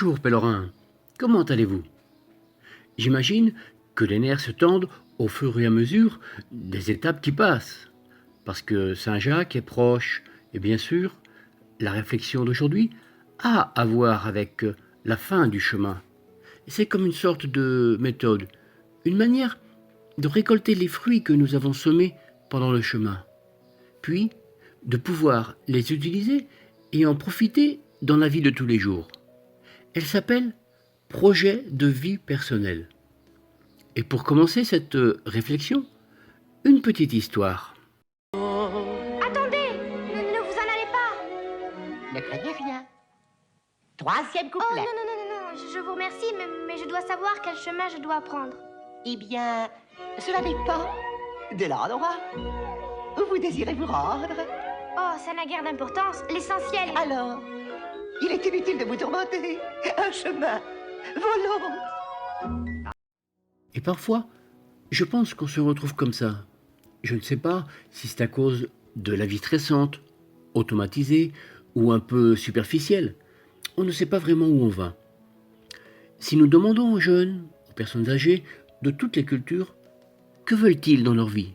Bonjour pèlerin, comment allez-vous? J'imagine que les nerfs se tendent au fur et à mesure des étapes qui passent, parce que Saint-Jacques est proche, et bien sûr, la réflexion d'aujourd'hui a à voir avec la fin du chemin. C'est comme une sorte de méthode, une manière de récolter les fruits que nous avons semés pendant le chemin, puis de pouvoir les utiliser et en profiter dans la vie de tous les jours. Elle s'appelle Projet de vie personnelle. Et pour commencer cette réflexion, une petite histoire. Attendez, ne vous en allez pas. Ne craignez rien. Troisième Oh couplet. non, je vous remercie, mais je dois savoir quel chemin je dois prendre. Eh bien, cela dépend de l'endroit où vous désirez vous rendre. Oh, ça n'a guère d'importance, l'essentiel. Alors, il est inutile de vous tourmenter. Un chemin, volons. Et parfois, je pense qu'on se retrouve comme ça. Je ne sais pas si c'est à cause de la vie stressante, automatisée ou un peu superficielle. On ne sait pas vraiment où on va. Si nous demandons aux jeunes, aux personnes âgées, de toutes les cultures, que veulent-ils dans leur vie?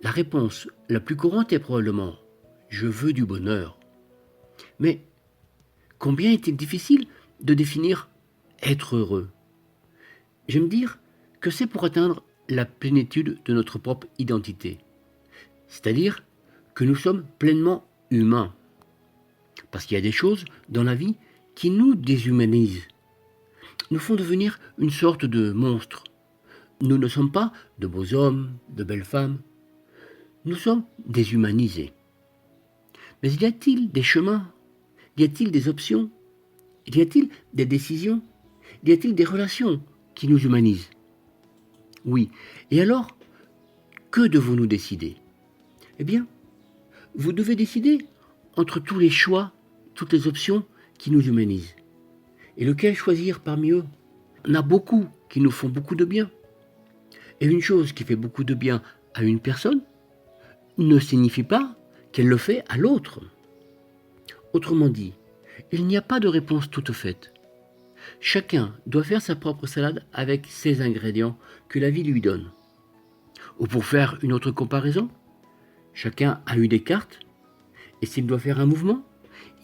La réponse la plus courante est probablement « je veux du bonheur ». Mais combien est-il difficile de définir « être heureux ». J'aime dire que c'est pour atteindre la plénitude de notre propre identité. C'est-à-dire que nous sommes pleinement humains. Parce qu'il y a des choses dans la vie qui nous déshumanisent, nous font devenir une sorte de monstre. Nous ne sommes pas de beaux hommes, de belles femmes. Nous sommes déshumanisés. Mais y a-t-il des chemins? Y a-t-il des options? Y a-t-il des décisions? Y a-t-il des relations qui nous humanisent? Oui. Et alors, que devons-nous décider? Eh bien, vous devez décider entre tous les choix, toutes les options qui nous humanisent. Et lequel choisir parmi eux? On a beaucoup qui nous font beaucoup de bien. Et une chose qui fait beaucoup de bien à une personne ne signifie pas qu'elle le fait à l'autre. Autrement dit, il n'y a pas de réponse toute faite. Chacun doit faire sa propre salade avec ses ingrédients que la vie lui donne. Ou pour faire une autre comparaison, chacun a eu des cartes, et s'il doit faire un mouvement,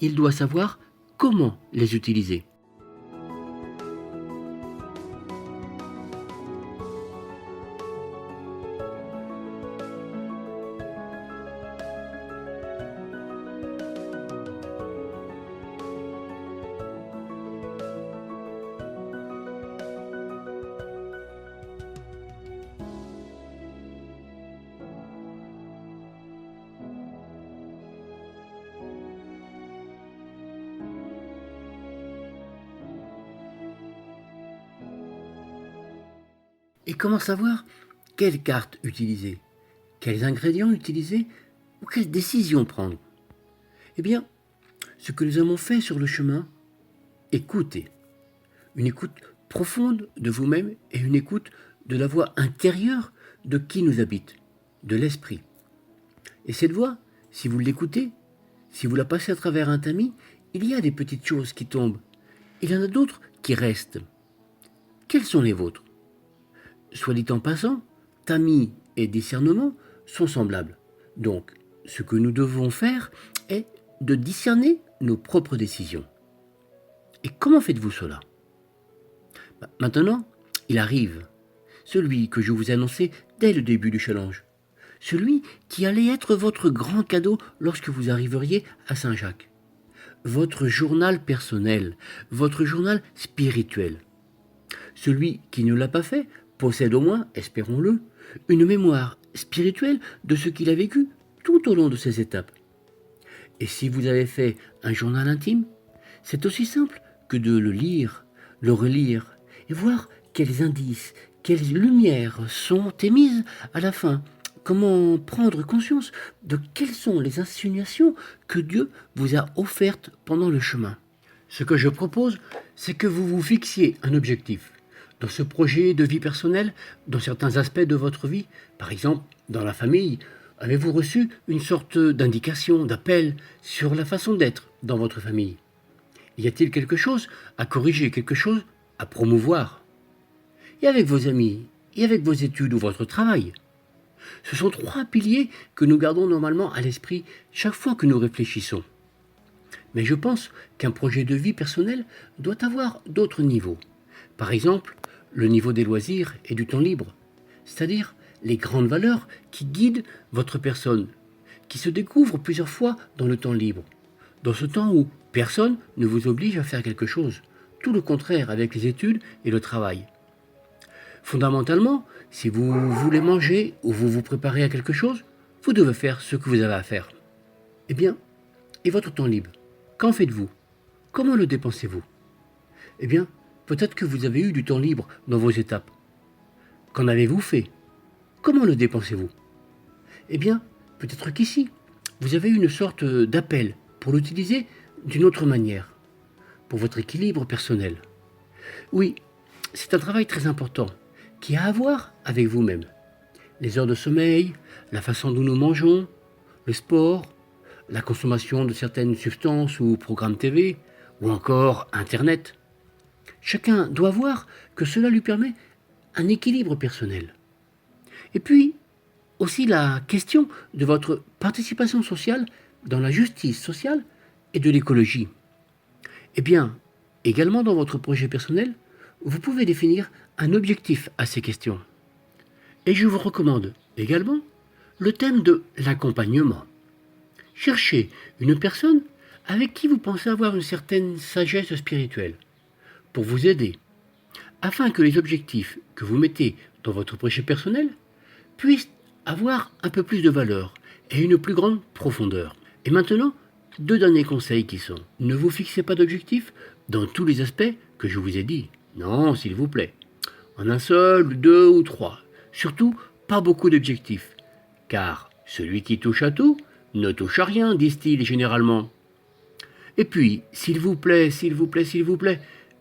il doit savoir comment les utiliser. Et comment savoir quelle carte utiliser, quels ingrédients utiliser ou quelles décisions prendre? Eh bien, ce que nous avons fait sur le chemin, écoutez. Une écoute profonde de vous-même et une écoute de la voix intérieure de qui nous habite, de l'esprit. Et cette voix, si vous l'écoutez, si vous la passez à travers un tamis, il y a des petites choses qui tombent. Il y en a d'autres qui restent. Quelles sont les vôtres? Soit dit en passant, tamis et discernement sont semblables. Donc, ce que nous devons faire est de discerner nos propres décisions. Et comment faites-vous cela? Maintenant, il arrive, celui que je vous ai annoncé dès le début du challenge, celui qui allait être votre grand cadeau lorsque vous arriveriez à Saint-Jacques, votre journal personnel, votre journal spirituel. Celui qui ne l'a pas fait possède au moins, espérons-le, une mémoire spirituelle de ce qu'il a vécu tout au long de ces étapes. Et si vous avez fait un journal intime, c'est aussi simple que de le lire, le relire, et voir quels indices, quelles lumières sont émises à la fin. Comment prendre conscience de quelles sont les insinuations que Dieu vous a offertes pendant le chemin. Ce que je propose, c'est que vous vous fixiez un objectif. Dans ce projet de vie personnelle, dans certains aspects de votre vie, par exemple dans la famille, avez-vous reçu une sorte d'indication, d'appel sur la façon d'être dans votre famille? Y a-t-il quelque chose à corriger, quelque chose à promouvoir? Et avec vos amis, et avec vos études ou votre travail? Ce sont 3 piliers que nous gardons normalement à l'esprit chaque fois que nous réfléchissons. Mais je pense qu'un projet de vie personnel doit avoir d'autres niveaux. Par exemple, le niveau des loisirs et du temps libre, c'est-à-dire les grandes valeurs qui guident votre personne, qui se découvrent plusieurs fois dans le temps libre, dans ce temps où personne ne vous oblige à faire quelque chose, tout le contraire avec les études et le travail. Fondamentalement, si vous voulez manger ou vous vous préparez à quelque chose, vous devez faire ce que vous avez à faire. Eh bien, et votre temps libre? Qu'en faites-vous? Comment le dépensez-vous? Eh bien, peut-être que vous avez eu du temps libre dans vos étapes. Qu'en avez-vous fait? Comment le dépensez-vous? Eh bien, peut-être qu'ici, vous avez eu une sorte d'appel pour l'utiliser d'une autre manière, pour votre équilibre personnel. Oui, c'est un travail très important qui a à voir avec vous-même. Les heures de sommeil, la façon dont nous mangeons, le sport, la consommation de certaines substances ou programmes TV, ou encore Internet. Chacun doit voir que cela lui permet un équilibre personnel. Et puis, aussi la question de votre participation sociale dans la justice sociale et de l'écologie. Eh bien, également dans votre projet personnel, vous pouvez définir un objectif à ces questions. Et je vous recommande également le thème de l'accompagnement. Cherchez une personne avec qui vous pensez avoir une certaine sagesse spirituelle pour vous aider, afin que les objectifs que vous mettez dans votre projet personnel puissent avoir un peu plus de valeur et une plus grande profondeur. Et maintenant, 2 derniers conseils qui sont: ne vous fixez pas d'objectifs dans tous les aspects que je vous ai dit. Non, s'il vous plaît. En un seul, 2 ou 3. Surtout, pas beaucoup d'objectifs. Car celui qui touche à tout ne touche à rien, disent-ils généralement. Et puis, s'il vous plaît,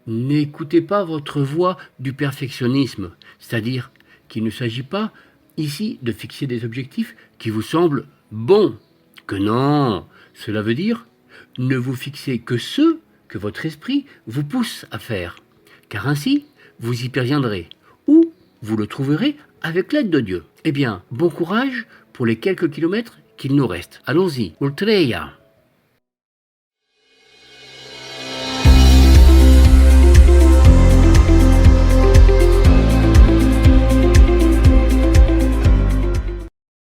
n'écoutez pas votre voix du perfectionnisme. C'est-à-dire qu'il ne s'agit pas ici de fixer des objectifs qui vous semblent bons. Que non, cela veut dire ne vous fixez que ceux que votre esprit vous pousse à faire. Car ainsi, vous y parviendrez, ou vous le trouverez avec l'aide de Dieu. Eh bien, bon courage pour les quelques kilomètres qu'il nous reste. Allons-y, Ultreia.